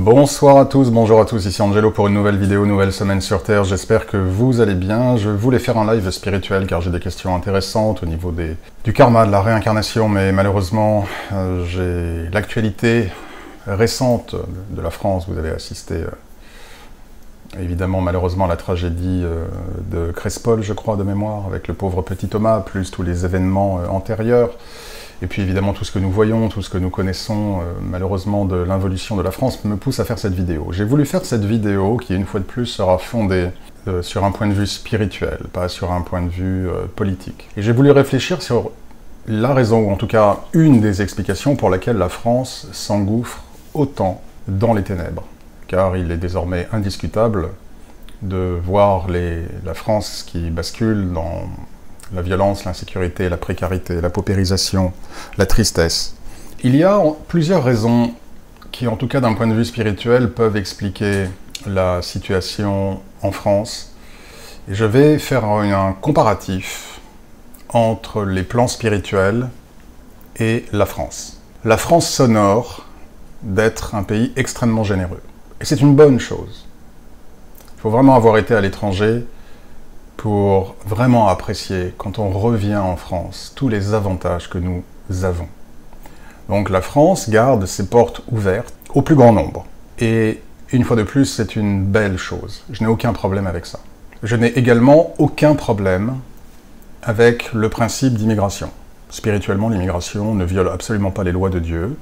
Bonsoir à tous, bonjour à tous, ici Angelo pour une nouvelle vidéo, nouvelle semaine sur Terre, j'espère que vous allez bien. Je voulais faire un live spirituel car j'ai des questions intéressantes au niveau du karma, de la réincarnation, mais malheureusement j'ai l'actualité récente de la France. Vous avez assisté évidemment malheureusement à la tragédie de Crespol, je crois, de mémoire, avec le pauvre petit Thomas, plus tous les événements antérieurs. Et puis évidemment tout ce que nous voyons, tout ce que nous connaissons malheureusement de l'involution de la France me pousse à faire cette vidéo. J'ai voulu faire cette vidéo qui une fois de plus sera fondée sur un point de vue spirituel, pas sur un point de vue politique. Et j'ai voulu réfléchir sur la raison, ou en tout cas une des explications pour laquelle la France s'engouffre autant dans les ténèbres. Car il est désormais indiscutable de voir la France qui bascule dans la violence, l'insécurité, la précarité, la paupérisation, la tristesse. Il y a plusieurs raisons qui, en tout cas d'un point de vue spirituel, peuvent expliquer la situation en France. Et je vais faire un comparatif entre les plans spirituels et la France. La France s'honore d'être un pays extrêmement généreux. Et c'est une bonne chose. Il faut vraiment avoir été à l'étranger pour vraiment apprécier, quand on revient en France, tous les avantages que nous avons. Donc la France garde ses portes ouvertes au plus grand nombre. Et une fois de plus, c'est une belle chose. Je n'ai aucun problème avec ça. Je n'ai également aucun problème avec le principe d'immigration. Spirituellement, l'immigration ne viole absolument pas les lois de Dieu.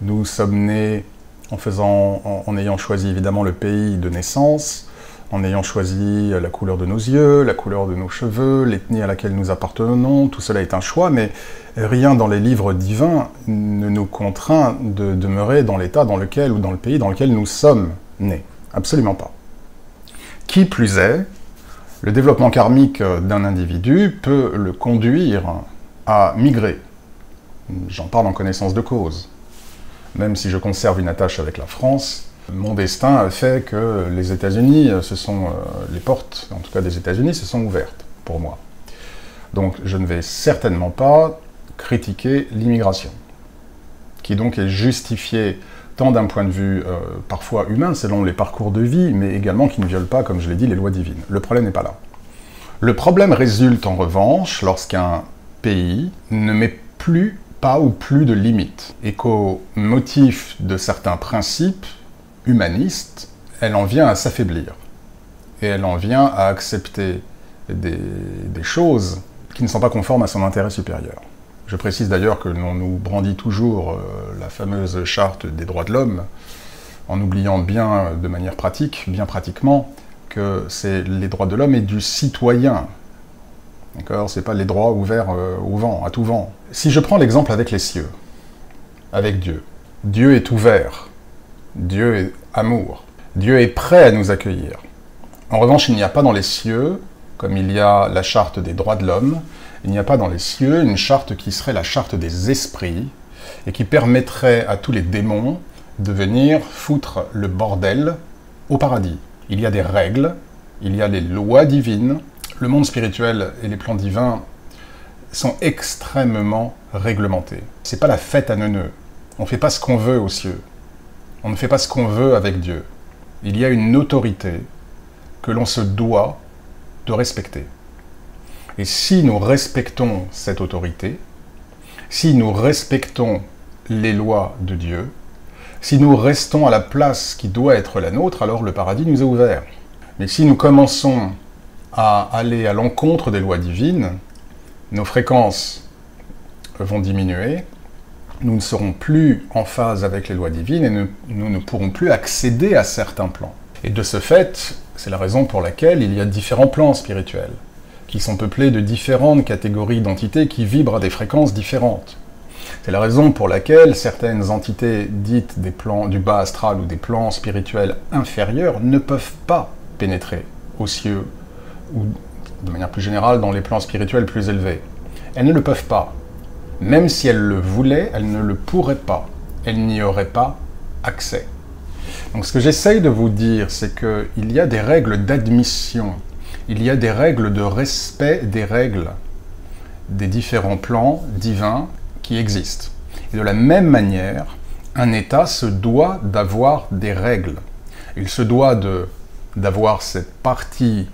Nous sommes nés en ayant choisi évidemment le pays de naissance, en ayant choisi la couleur de nos yeux, la couleur de nos cheveux, l'ethnie à laquelle nous appartenons. Tout cela est un choix, mais rien dans les livres divins ne nous contraint de demeurer dans l'état dans lequel, ou dans le pays dans lequel nous sommes nés. Absolument pas. Qui plus est, le développement karmique d'un individu peut le conduire à migrer. J'en parle en connaissance de cause. Même si je conserve une attache avec la France, mon destin a fait que les États-Unis, les portes, en tout cas des États-Unis, se sont ouvertes pour moi. Donc je ne vais certainement pas critiquer l'immigration, qui donc est justifiée tant d'un point de vue parfois humain, selon les parcours de vie, mais également qui ne viole pas, comme je l'ai dit, les lois divines. Le problème n'est pas là. Le problème résulte en revanche lorsqu'un pays ne met pas ou plus de limites, et qu'au motif de certains principes humaniste, elle en vient à s'affaiblir. Et elle en vient à accepter des choses qui ne sont pas conformes à son intérêt supérieur. Je précise d'ailleurs que l'on nous brandit toujours la fameuse charte des droits de l'homme, en oubliant bien de manière pratique, bien pratiquement, que c'est les droits de l'homme et du citoyen. D'accord ? C'est pas les droits ouverts au vent, à tout vent. Si je prends l'exemple avec les cieux, avec Dieu, Dieu est ouvert. Dieu est amour. Dieu est prêt à nous accueillir. En revanche, il n'y a pas dans les cieux, comme il y a la charte des droits de l'homme, il n'y a pas dans les cieux une charte qui serait la charte des esprits et qui permettrait à tous les démons de venir foutre le bordel au paradis. Il y a des règles, il y a les lois divines. Le monde spirituel et les plans divins sont extrêmement réglementés. C'est pas la fête à neuneux. On ne fait pas ce qu'on veut aux cieux. On ne fait pas ce qu'on veut avec Dieu. Il y a une autorité que l'on se doit de respecter. Et si nous respectons cette autorité, si nous respectons les lois de Dieu, si nous restons à la place qui doit être la nôtre, alors le paradis nous est ouvert. Mais si nous commençons à aller à l'encontre des lois divines, nos fréquences vont diminuer, nous ne serons plus en phase avec les lois divines et nous ne pourrons plus accéder à certains plans. Et de ce fait, c'est la raison pour laquelle il y a différents plans spirituels, qui sont peuplés de différentes catégories d'entités qui vibrent à des fréquences différentes. C'est la raison pour laquelle certaines entités dites des plans du bas astral ou des plans spirituels inférieurs ne peuvent pas pénétrer aux cieux ou, de manière plus générale, dans les plans spirituels plus élevés. Elles ne le peuvent pas. Même si elle le voulait, elle ne le pourrait pas. Elle n'y aurait pas accès. Donc ce que j'essaye de vous dire, c'est qu'il y a des règles d'admission, il y a des règles de respect des règles des différents plans divins qui existent. Et de la même manière, Un État se doit d'avoir des règles. Il se doit d'avoir cette partie,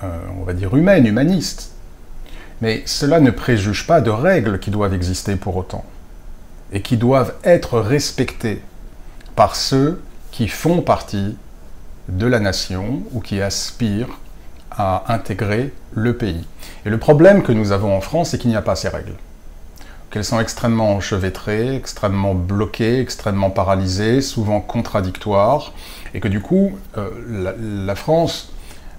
on va dire humaine, humaniste. Mais cela ne préjuge pas de règles qui doivent exister pour autant, et qui doivent être respectées par ceux qui font partie de la nation ou qui aspirent à intégrer le pays. Et le problème que nous avons en France, c'est qu'il n'y a pas ces règles. Qu'elles sont extrêmement enchevêtrées, extrêmement bloquées, extrêmement paralysées, souvent contradictoires, et que du coup, la France,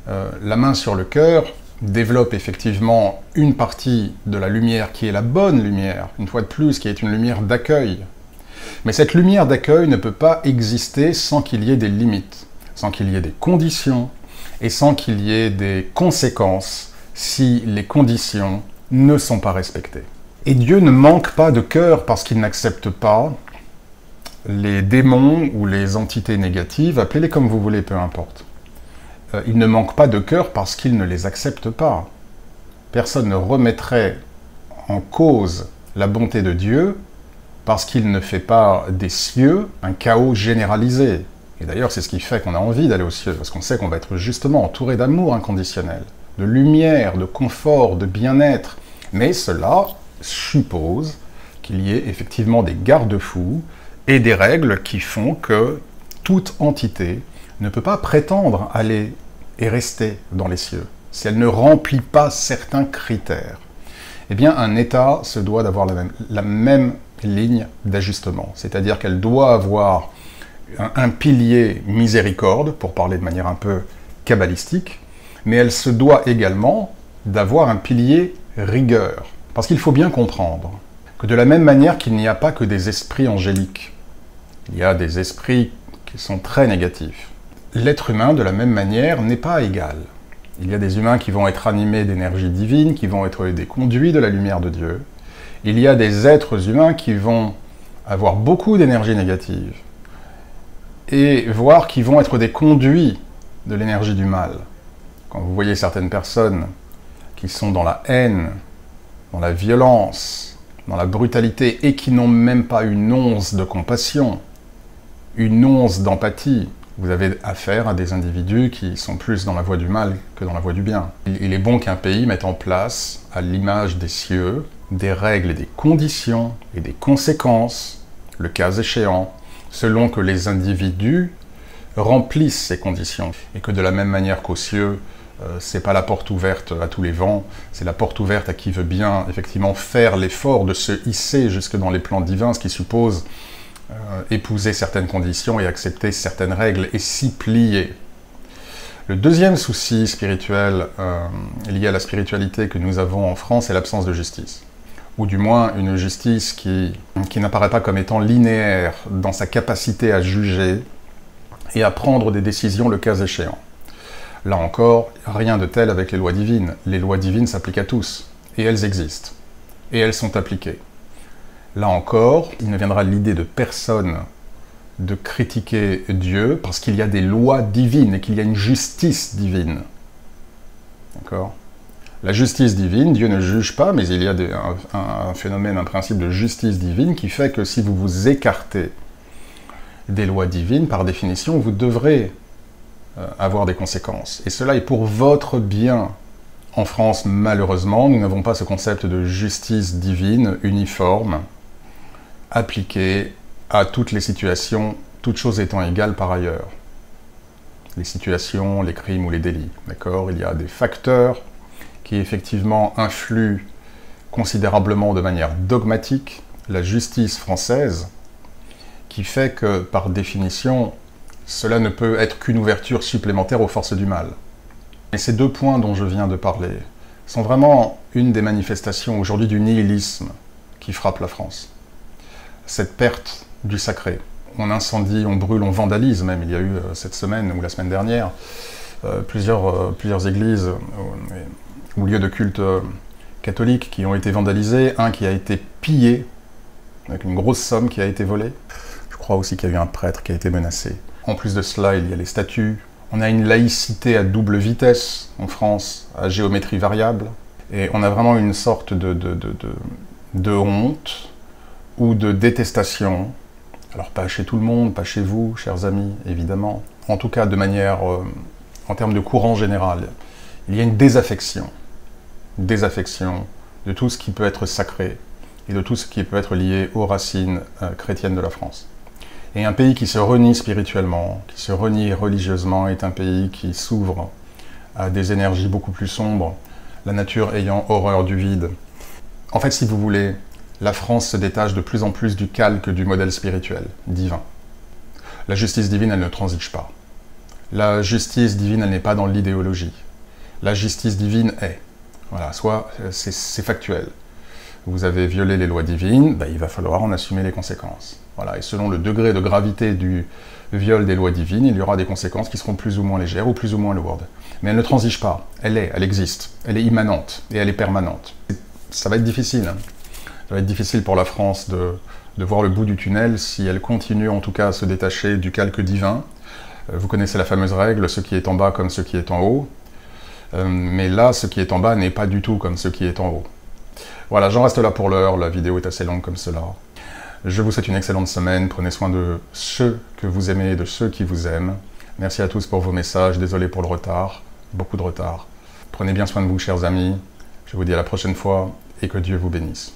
la main sur le cœur, développe effectivement une partie de la lumière qui est la bonne lumière, une fois de plus, qui est une lumière d'accueil. Mais cette lumière d'accueil ne peut pas exister sans qu'il y ait des limites, sans qu'il y ait des conditions, et sans qu'il y ait des conséquences si les conditions ne sont pas respectées. Et Dieu ne manque pas de cœur parce qu'il n'accepte pas les démons ou les entités négatives, appelez-les comme vous voulez, peu importe. Il ne manque pas de cœur parce qu'il ne les accepte pas. Personne ne remettrait en cause la bonté de Dieu parce qu'il ne fait pas des cieux un chaos généralisé. Et d'ailleurs, c'est ce qui fait qu'on a envie d'aller aux cieux, parce qu'on sait qu'on va être justement entouré d'amour inconditionnel, de lumière, de confort, de bien-être. Mais cela suppose qu'il y ait effectivement des garde-fous et des règles qui font que toute entité ne peut pas prétendre aller et rester dans les cieux si elle ne remplit pas certains critères. Eh bien, un État se doit d'avoir la même ligne d'ajustement, c'est-à-dire qu'elle doit avoir un pilier miséricorde, pour parler de manière un peu kabbalistique, mais elle se doit également d'avoir un pilier rigueur. Parce qu'il faut bien comprendre que de la même manière qu'il n'y a pas que des esprits angéliques, il y a des esprits qui sont très négatifs. L'être humain, de la même manière, n'est pas égal. Il y a des humains qui vont être animés d'énergie divine, qui vont être des conduits de la lumière de Dieu. Il y a des êtres humains qui vont avoir beaucoup d'énergie négative, et voire qui vont être des conduits de l'énergie du mal. Quand vous voyez certaines personnes qui sont dans la haine, dans la violence, dans la brutalité, et qui n'ont même pas une once de compassion, une once d'empathie, vous avez affaire à des individus qui sont plus dans la voie du mal que dans la voie du bien. Il est bon qu'un pays mette en place, à l'image des cieux, des règles et des conditions et des conséquences, le cas échéant, selon que les individus remplissent ces conditions. Et que de la même manière qu'aux cieux, c'est pas la porte ouverte à tous les vents, c'est la porte ouverte à qui veut bien effectivement faire l'effort de se hisser jusque dans les plans divins, ce qui suppose épouser certaines conditions et accepter certaines règles et s'y plier. Le deuxième souci spirituel lié à la spiritualité que nous avons en France, c'est l'absence de justice. Ou du moins une justice qui n'apparaît pas comme étant linéaire dans sa capacité à juger et à prendre des décisions le cas échéant. Là encore, rien de tel avec les lois divines. Les lois divines s'appliquent à tous, et elles existent, et elles sont appliquées. Là encore, il ne viendra l'idée de personne de critiquer Dieu parce qu'il y a des lois divines et qu'il y a une justice divine. D'accord ? La justice divine, Dieu ne juge pas, mais il y a un phénomène, un principe de justice divine qui fait que si vous vous écartez des lois divines, par définition, vous devrez avoir des conséquences. Et cela est pour votre bien. En France, malheureusement, nous n'avons pas ce concept de justice divine uniforme, appliqué à toutes les situations, toutes choses étant égales par ailleurs. Les situations, les crimes ou les délits, d'accord ? Il y a des facteurs qui effectivement influent considérablement de manière dogmatique la justice française, qui fait que, par définition, cela ne peut être qu'une ouverture supplémentaire aux forces du mal. Et ces deux points dont je viens de parler sont vraiment une des manifestations aujourd'hui du nihilisme qui frappe la France. Cette perte du sacré. On incendie, on brûle, on vandalise même. Il y a eu cette semaine ou la semaine dernière plusieurs églises ou lieux de culte catholiques qui ont été vandalisés, un qui a été pillé, avec une grosse somme qui a été volée. Je crois aussi qu'il y a eu un prêtre qui a été menacé. En plus de cela, il y a les statues. On a une laïcité à double vitesse en France, à géométrie variable. Et on a vraiment une sorte de honte ou de détestation Alors pas chez tout le monde, pas chez vous, chers amis, évidemment. En tout cas, de manière, en termes de courant général, il y a une désaffection de tout ce qui peut être sacré et de tout ce qui peut être lié aux racines chrétiennes de la France. Et un pays qui se renie spirituellement, qui se renie religieusement, est un pays qui s'ouvre à des énergies beaucoup plus sombres, la nature ayant horreur du vide. En fait, si vous voulez, la France se détache de plus en plus du calque du modèle spirituel, divin. La justice divine, elle ne transige pas. La justice divine, elle n'est pas dans l'idéologie. La justice divine est. Voilà, soit c'est factuel. Vous avez violé les lois divines, il va falloir en assumer les conséquences. Voilà, et selon le degré de gravité du viol des lois divines, il y aura des conséquences qui seront plus ou moins légères ou plus ou moins lourdes. Mais elle ne transige pas, elle existe, elle est immanente et elle est permanente. Ça va être difficile. Ça va être difficile pour la France de voir le bout du tunnel si elle continue en tout cas à se détacher du calque divin. Vous connaissez la fameuse règle, ce qui est en bas comme ce qui est en haut. Mais là, ce qui est en bas n'est pas du tout comme ce qui est en haut. Voilà, j'en reste là pour l'heure, la vidéo est assez longue comme cela. Je vous souhaite une excellente semaine, prenez soin de ceux que vous aimez et de ceux qui vous aiment. Merci à tous pour vos messages, désolé pour le retard, beaucoup de retard. Prenez bien soin de vous, chers amis, je vous dis à la prochaine fois et que Dieu vous bénisse.